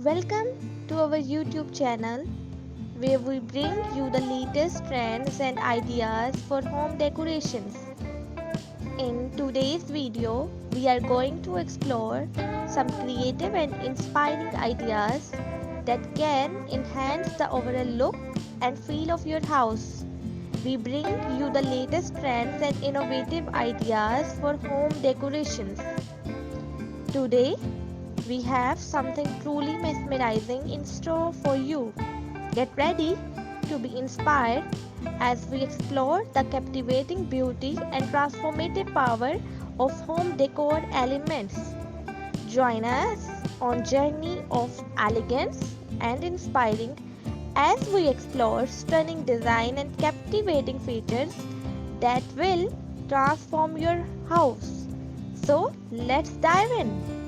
Welcome to our YouTube channel where we bring you the latest trends and ideas for home decorations. In today's video, we are going to explore some creative and inspiring ideas that can enhance the overall look and feel of your house. We bring you the latest trends and innovative ideas for home decorations. Today, we have something truly mesmerizing in store for you. Get ready to be inspired as we explore the captivating beauty and transformative power of home decor elements. Join us on journey of elegance and inspiring as we explore stunning design and captivating features that will transform your house. So, let's dive in.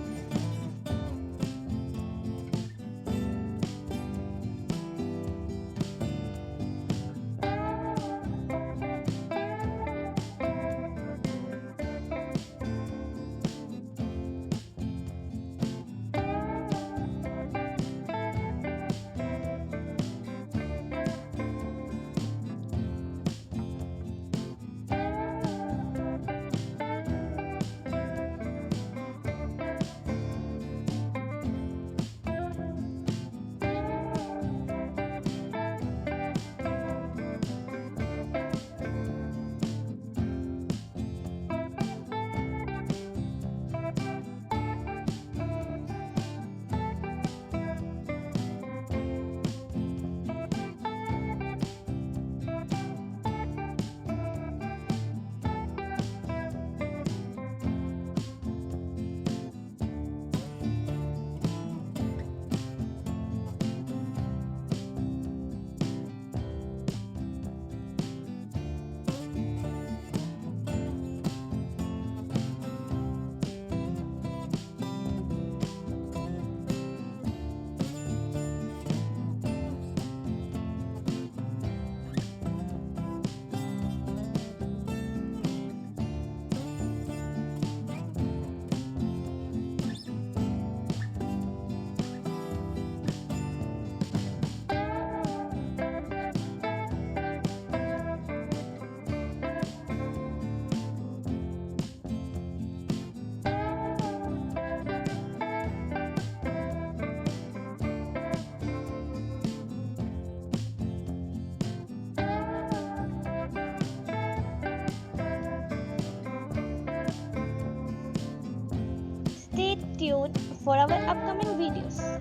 Stay tuned for our upcoming videos.